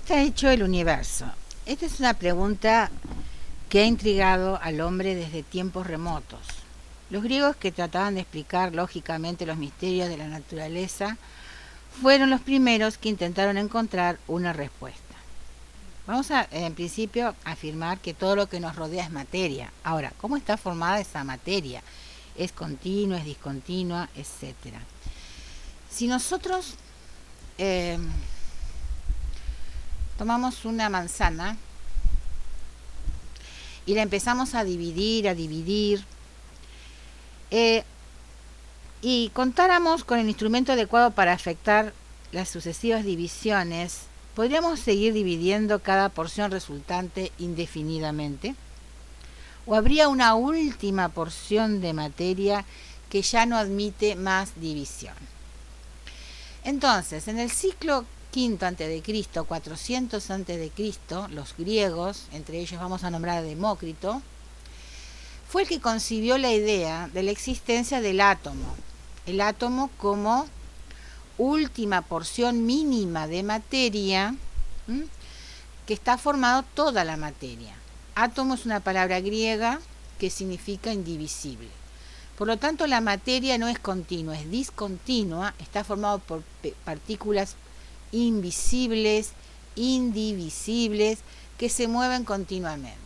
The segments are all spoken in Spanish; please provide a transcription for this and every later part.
está hecho el universo? Esta es una pregunta que ha intrigado al hombre desde tiempos remotos. Los griegos, que trataban de explicar lógicamente los misterios de la naturaleza, fueron los primeros que intentaron encontrar una respuesta. Vamos a, en principio, afirmar que todo lo que nos rodea es materia. Ahora, ¿cómo está formada esa materia? ¿Es continua, es discontinua, etcétera? Si nosotros tomamos una manzana y la empezamos a dividir, y contáramos con el instrumento adecuado para afectar las sucesivas divisiones, ¿podríamos seguir dividiendo cada porción resultante indefinidamente? ¿O habría una última porción de materia que ya no admite más división? Entonces, en el siglo V a.C., 400 a.C., los griegos, entre ellos vamos a nombrar a Demócrito, fue el que concibió la idea de la existencia del átomo. El átomo como última porción mínima de materia, que está formado toda la materia. Átomo es una palabra griega que significa indivisible. Por lo tanto, la materia no es continua, es discontinua, está formado por partículas invisibles, indivisibles, que se mueven continuamente.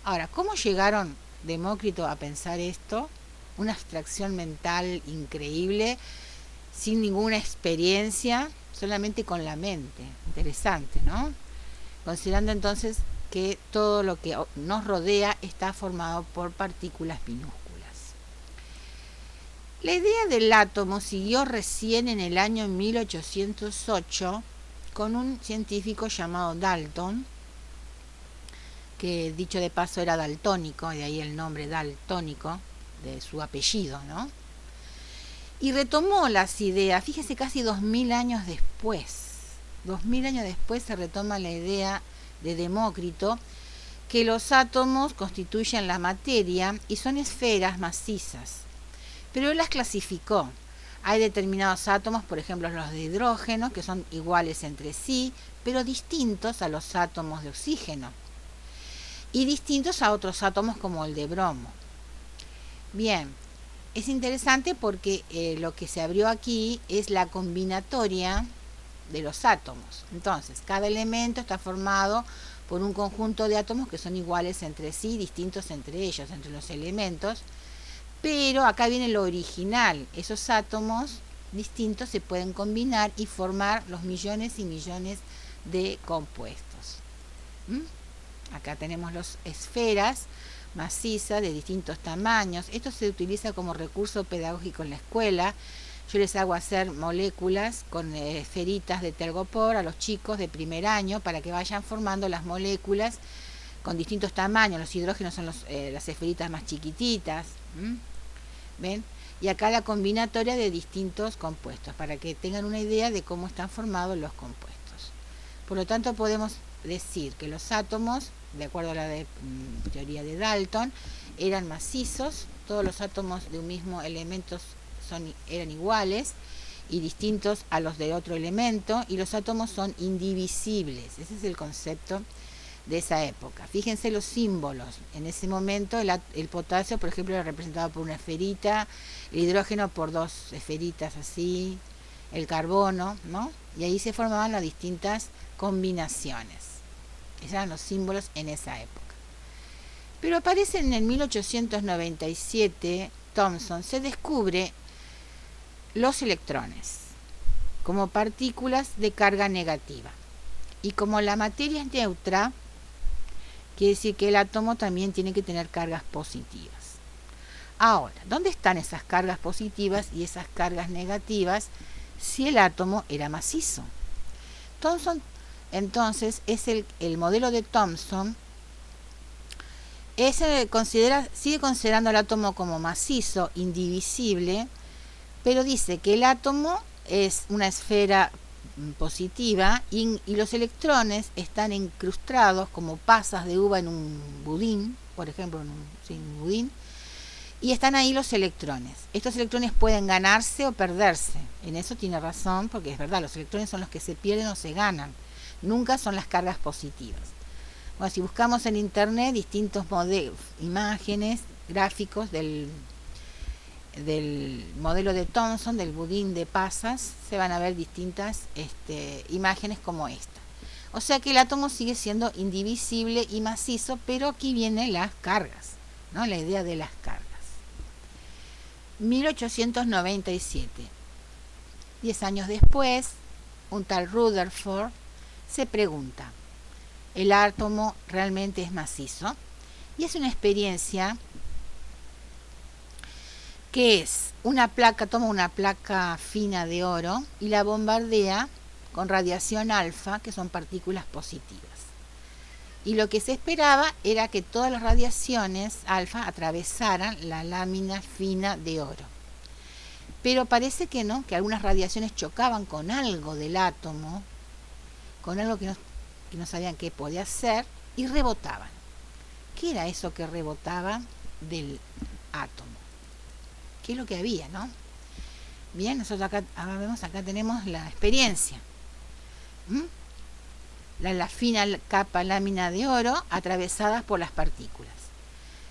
Ahora, ¿cómo llegaron Demócrito a pensar esto? Una abstracción mental increíble, sin ninguna experiencia, solamente con la mente. Interesante, ¿no? Considerando entonces que todo lo que nos rodea está formado por partículas minúsculas. La idea del átomo siguió recién en el año 1808 con un científico llamado Dalton, que dicho de paso era daltónico, de ahí el nombre daltónico de su apellido, ¿no? Y retomó las ideas, fíjese, casi 2000 años después. 2000 años después se retoma la idea de Demócrito que los átomos constituyen la materia y son esferas macizas. Pero él las clasificó. Hay determinados átomos, por ejemplo los de hidrógeno, que son iguales entre sí, pero distintos a los átomos de oxígeno, y distintos a otros átomos como el de bromo. Bien, es interesante porque lo que se abrió aquí es la combinatoria de los átomos. Entonces, cada elemento está formado por un conjunto de átomos que son iguales entre sí, distintos entre ellos, entre los elementos. Pero acá viene lo original. Esos átomos distintos se pueden combinar y formar los millones y millones de compuestos. Acá tenemos las esferas macizas de distintos tamaños. Esto se utiliza como recurso pedagógico en la escuela. Yo les hago hacer moléculas con esferitas de telgopor a los chicos de primer año para que vayan formando las moléculas con distintos tamaños. Los hidrógenos son las esferitas más chiquititas. ¿Ven? Y acá la combinatoria de distintos compuestos, para que tengan una idea de cómo están formados los compuestos. Por lo tanto, podemos decir que los átomos, de acuerdo a la teoría de Dalton, eran macizos. Todos los átomos de un mismo elemento eran iguales y distintos a los de otro elemento, y los átomos son indivisibles. Ese es el concepto de esa época. Fíjense los símbolos. En ese momento el potasio, por ejemplo, era representado por una esferita, el hidrógeno por dos esferitas así, el carbono, ¿no? Y ahí se formaban las distintas combinaciones. Esos eran los símbolos en esa época. Pero aparece en el 1897, Thomson se descubre los electrones como partículas de carga negativa. Y como la materia es neutra, quiere decir que el átomo también tiene que tener cargas positivas. Ahora, ¿dónde están esas cargas positivas y esas cargas negativas si el átomo era macizo? Thomson, entonces, es el modelo de Thomson, sigue considerando al átomo como macizo, indivisible, pero dice que el átomo es una esfera positiva y los electrones están incrustados como pasas de uva en un budín, por ejemplo, en un budín, y están ahí los electrones. Estos electrones pueden ganarse o perderse. En eso tiene razón, porque es verdad, los electrones son los que se pierden o se ganan. nunca son las cargas positivas. Bueno, si buscamos en internet distintos modelos, imágenes, gráficos del modelo de Thomson, del budín de pasas, se van a ver distintas imágenes como esta. O sea que el átomo sigue siendo indivisible y macizo, pero aquí vienen las cargas, ¿no? La idea de las cargas. 1897. 10 años después, un tal Rutherford se pregunta, ¿el átomo realmente es macizo? Y es una experiencia que es una placa, toma una placa fina de oro y la bombardea con radiación alfa, que son partículas positivas. Y lo que se esperaba era que todas las radiaciones alfa atravesaran la lámina fina de oro. Pero parece que no, que algunas radiaciones chocaban con algo del átomo, con algo que no sabían qué podía ser, y rebotaban. ¿Qué era eso que rebotaba del átomo? ¿Qué es lo que había, no? Bien, nosotros acá vemos, acá tenemos la experiencia. La fina capa lámina de oro atravesadas por las partículas.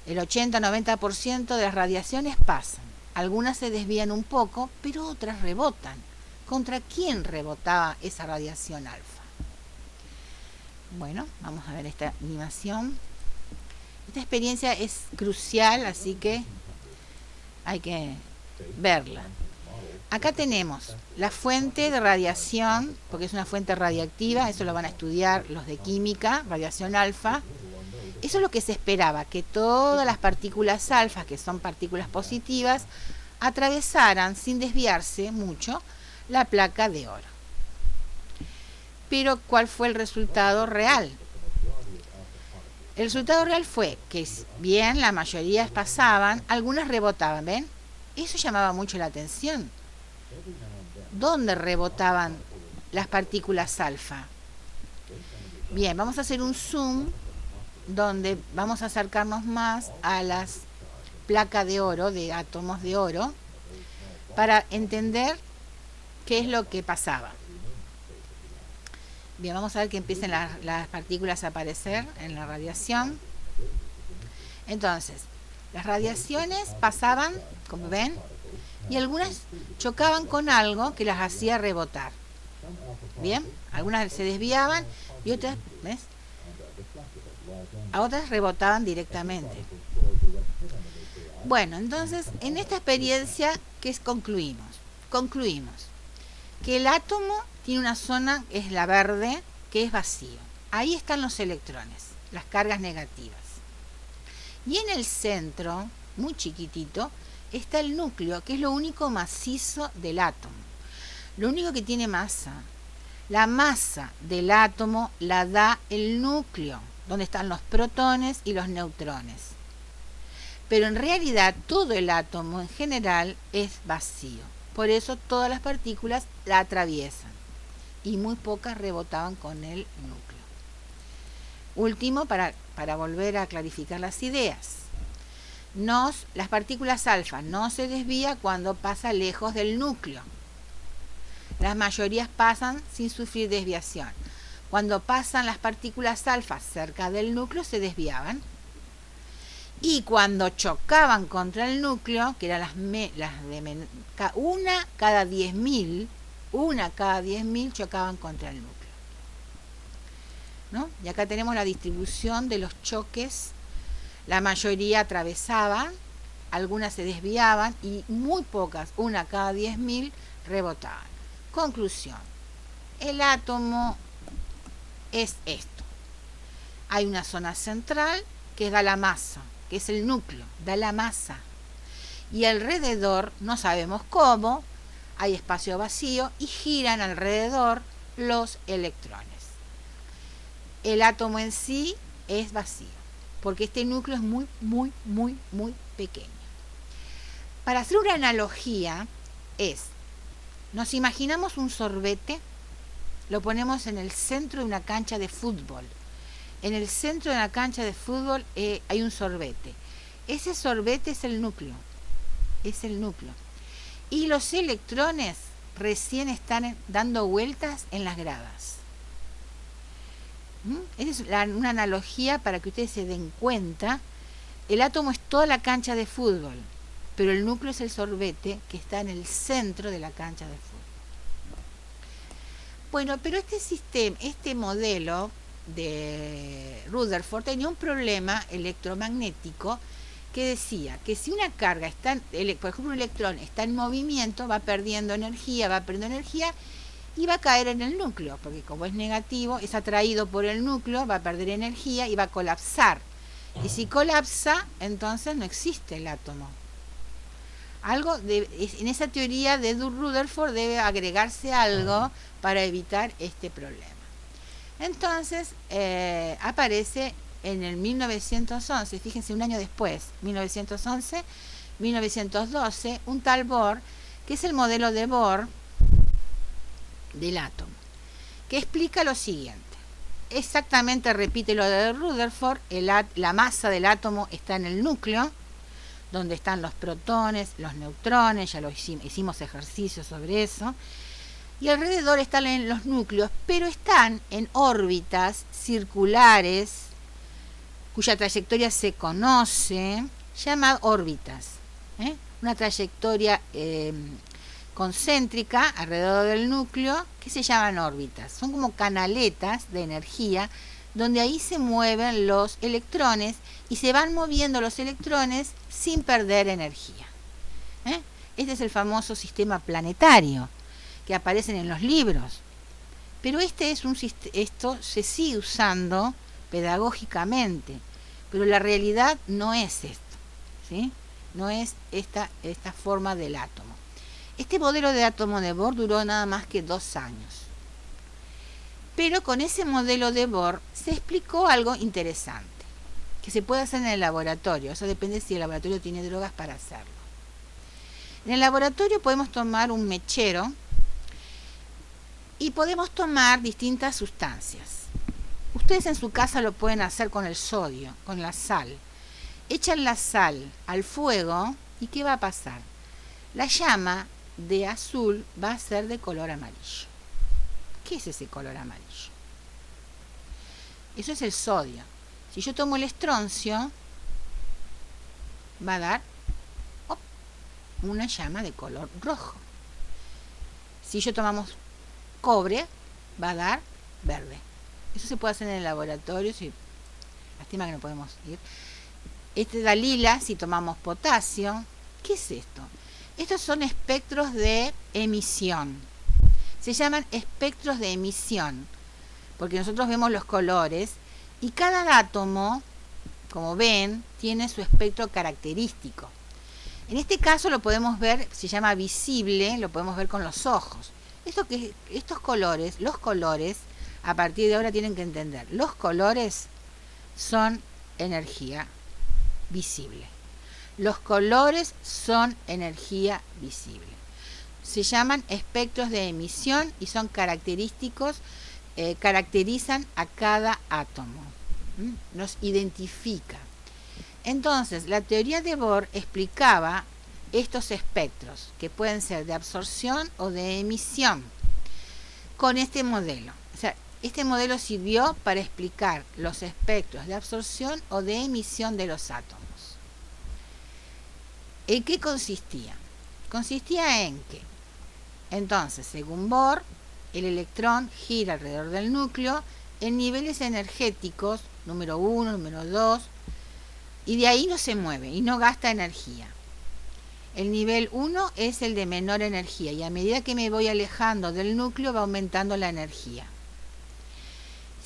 El 80-90% de las radiaciones pasan. Algunas se desvían un poco, pero otras rebotan. ¿Contra quién rebotaba esa radiación alfa? Bueno, vamos a ver esta animación. Esta experiencia es crucial, así que hay que verla. Acá tenemos la fuente de radiación, porque es una fuente radiactiva, eso lo van a estudiar los de química, radiación alfa. Eso es lo que se esperaba, que todas las partículas alfa, que son partículas positivas, atravesaran sin desviarse mucho la placa de oro. Pero ¿cuál fue el resultado real? El resultado real fue que bien la mayoría pasaban, algunas rebotaban, ¿ven? Eso llamaba mucho la atención. ¿Dónde rebotaban las partículas alfa? Bien, vamos a hacer un zoom donde vamos a acercarnos más a las placas de oro, de átomos de oro, para entender qué es lo que pasaba. Bien, vamos a ver que empiecen las partículas a aparecer en la radiación. Entonces, las radiaciones pasaban, como ven, y algunas chocaban con algo que las hacía rebotar. Bien, algunas se desviaban y otras, ¿ves? A otras rebotaban directamente. Bueno, entonces, en esta experiencia, ¿qué concluimos? Concluimos que el átomo tiene una zona, es la verde, que es vacío. Ahí están los electrones, las cargas negativas. Y en el centro, muy chiquitito, está el núcleo, que es lo único macizo del átomo. Lo único que tiene masa. La masa del átomo la da el núcleo, donde están los protones y los neutrones. Pero en realidad todo el átomo en general es vacío. Por eso todas las partículas la atraviesan y muy pocas rebotaban con el núcleo. Último, para volver a clarificar las ideas. Las partículas alfa no se desvía cuando pasa lejos del núcleo. Las mayorías pasan sin sufrir desviación. Cuando pasan las partículas alfa cerca del núcleo se desviaban. Y cuando chocaban contra el núcleo, que eran una cada 10.000 chocaban contra el núcleo, ¿no? Y acá tenemos la distribución de los choques. La mayoría atravesaban, algunas se desviaban y muy pocas, una cada 10.000, rebotaban. Conclusión: el átomo es esto. Hay una zona central que da la masa, que es el núcleo, da la masa. Y alrededor, no sabemos cómo, hay espacio vacío y giran alrededor los electrones. El átomo en sí es vacío, porque este núcleo es muy, muy, muy, muy pequeño. Para hacer una analogía, nos imaginamos un sorbete, lo ponemos en el centro de una cancha de fútbol. En el centro de la cancha de fútbol hay un sorbete. Ese sorbete es el núcleo. Y los electrones recién están dando vueltas en las gradas. Esa es una analogía para que ustedes se den cuenta. El átomo es toda la cancha de fútbol, pero el núcleo es el sorbete que está en el centro de la cancha de fútbol. Bueno, pero este modelo de Rutherford tenía un problema electromagnético que decía que si una carga está, por ejemplo, un electrón está en movimiento, va perdiendo energía y va a caer en el núcleo, porque como es negativo, es atraído por el núcleo, va a perder energía y va a colapsar. Y si colapsa, entonces no existe el átomo. En esa teoría de Rutherford debe agregarse algo para evitar este problema. Entonces aparece en el 1911, fíjense, un año después, 1911-1912, un tal Bohr, que es el modelo de Bohr del átomo, que explica lo siguiente. Exactamente repite lo de Rutherford. La masa del átomo está en el núcleo, donde están los protones, los neutrones, ya lo hicimos ejercicios sobre eso, y alrededor están en los núcleos, pero están en órbitas circulares, cuya trayectoria se conoce, llamadas órbitas, una trayectoria concéntrica alrededor del núcleo, que se llaman órbitas. Son como canaletas de energía, donde ahí se mueven los electrones y se van moviendo los electrones sin perder energía. Este es el famoso sistema planetario que aparecen en los libros. Pero esto se sigue usando pedagógicamente, pero la realidad no es esto, ¿sí? No es esta forma del átomo. Este modelo de átomo de Bohr duró nada más que 2 años. Pero con ese modelo de Bohr se explicó algo interesante, que se puede hacer en el laboratorio. Eso depende si el laboratorio tiene drogas para hacerlo. En el laboratorio podemos tomar un mechero y podemos tomar distintas sustancias. Ustedes en su casa lo pueden hacer con el sodio, con la sal. Echan la sal al fuego y ¿qué va a pasar? La llama de azul va a ser de color amarillo. ¿Qué es ese color amarillo? Eso es el sodio. Si yo tomo el estroncio, va a dar una llama de color rojo. Si yo tomamos cobre, va a dar verde. Eso se puede hacer en el laboratorio, lástima que no podemos ir. Este da lila si tomamos potasio. ¿Qué es esto? Estos son espectros de emisión. Se llaman espectros de emisión, porque nosotros vemos los colores y cada átomo, como ven, tiene su espectro característico. En este caso lo podemos ver, se llama visible, lo podemos ver con los ojos. Estos colores, los colores, a partir de ahora tienen que entender, los colores son energía visible. Los colores son energía visible. Se llaman espectros de emisión y son característicos, caracterizan a cada átomo, nos identifica. Entonces, la teoría de Bohr explicaba estos espectros, que pueden ser de absorción o de emisión, con este modelo. O sea, este modelo sirvió para explicar los espectros de absorción o de emisión de los átomos. ¿En qué consistía? Consistía en que, entonces, según Bohr, el electrón gira alrededor del núcleo en niveles energéticos, número 1, número 2, y de ahí no se mueve y no gasta energía. El nivel 1 es el de menor energía y a medida que me voy alejando del núcleo va aumentando la energía.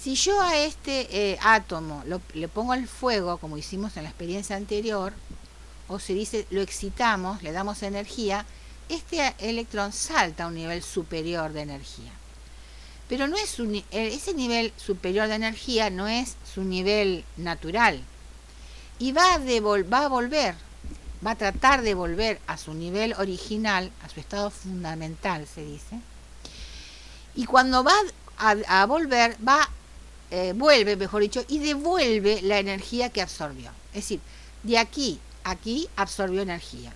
Si yo a este átomo le pongo al fuego, como hicimos en la experiencia anterior, o se dice lo excitamos, le damos energía, este electrón salta a un nivel superior de energía. Pero no es ese nivel superior de energía no es su nivel natural. Y va a tratar de volver a su nivel original, a su estado fundamental, se dice. Y cuando va a volver, vuelve, mejor dicho, y devuelve la energía que absorbió. Es decir, de aquí absorbió energía,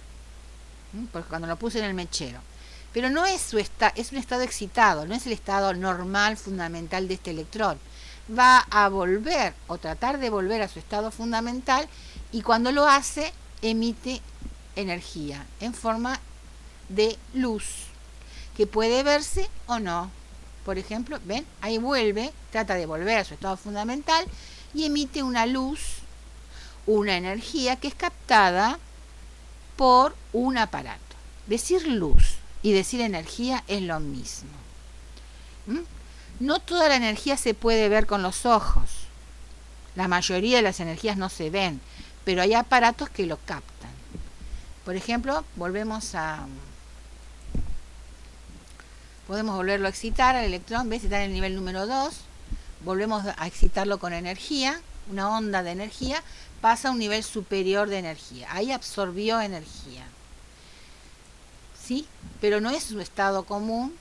porque cuando lo puse en el mechero. Pero no es es un estado excitado, no es el estado normal, fundamental de este electrón. va a volver o tratar de volver a su estado fundamental, y cuando lo hace emite energía en forma de luz que puede verse o no. Por ejemplo, ven, ahí vuelve, trata de volver a su estado fundamental y emite una luz, una energía que es captada por un aparato. Decir luz y decir energía es lo mismo. No toda la energía se puede ver con los ojos. La mayoría de las energías no se ven, pero hay aparatos que lo captan. Por ejemplo, podemos volverlo a excitar al electrón, ¿ves? Está en el nivel número 2, volvemos a excitarlo con energía, una onda de energía, pasa a un nivel superior de energía. Ahí absorbió energía. ¿Sí? Pero no es su estado común.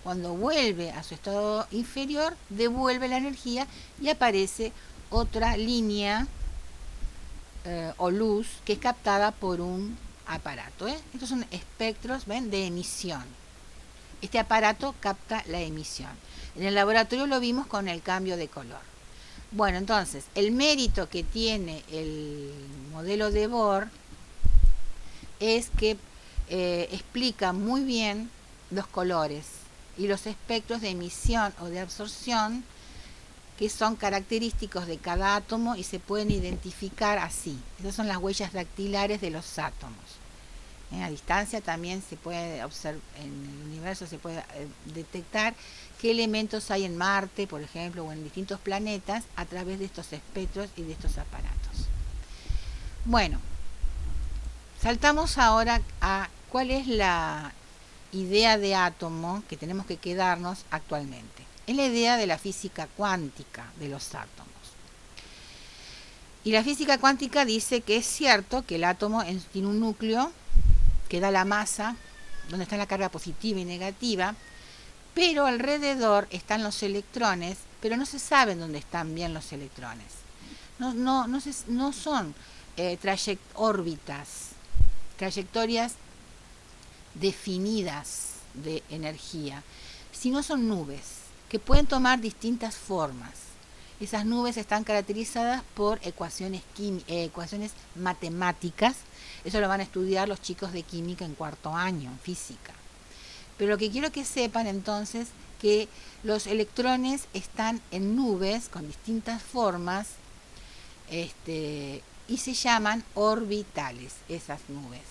Cuando vuelve a su estado inferior, devuelve la energía y aparece otra línea o luz que es captada por un aparato. Estos son espectros, ¿ven?, de emisión. Este aparato capta la emisión. En el laboratorio lo vimos con el cambio de color. Bueno, entonces, el mérito que tiene el modelo de Bohr es que explica muy bien los colores y los espectros de emisión o de absorción que son característicos de cada átomo y se pueden identificar así. Esas son las huellas dactilares de los átomos. A distancia también se puede observar, en el universo se puede detectar qué elementos hay en Marte, por ejemplo, o en distintos planetas a través de estos espectros y de estos aparatos. Bueno, saltamos ahora a cuál es la idea de átomo que tenemos que quedarnos actualmente. Es la idea de la física cuántica de los átomos. Y la física cuántica dice que es cierto que el átomo tiene un núcleo que da la masa, donde está la carga positiva y negativa, pero alrededor están los electrones, pero no se sabe dónde están bien los electrones. No son órbitas, trayectorias definidas de energía, sino son nubes que pueden tomar distintas formas. Esas nubes están caracterizadas por ecuaciones matemáticas. Eso lo van a estudiar los chicos de química en cuarto año, en física. Pero lo que quiero que sepan entonces, que los electrones están en nubes con distintas formas, y se llaman orbitales, esas nubes.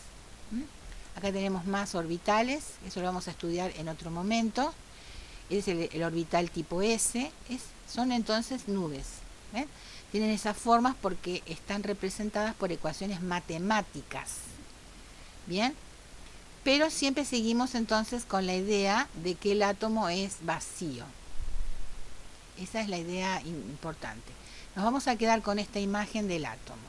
Acá tenemos más orbitales, eso lo vamos a estudiar en otro momento. Es el orbital tipo S, son entonces nubes. ¿Ven? Tienen esas formas porque están representadas por ecuaciones matemáticas. Bien, pero siempre seguimos entonces con la idea de que el átomo es vacío. Esa es la idea importante. Nos vamos a quedar con esta imagen del átomo.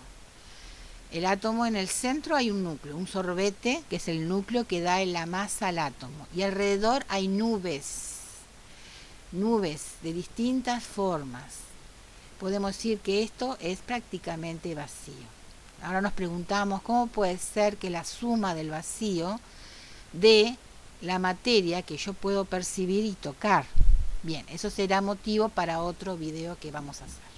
El átomo, en el centro hay un núcleo, un sorbete, que es el núcleo que da la masa al átomo. Y alrededor hay nubes de distintas formas. Podemos decir que esto es prácticamente vacío. Ahora nos preguntamos cómo puede ser que la suma del vacío de la materia que yo puedo percibir y tocar. Bien, eso será motivo para otro video que vamos a hacer.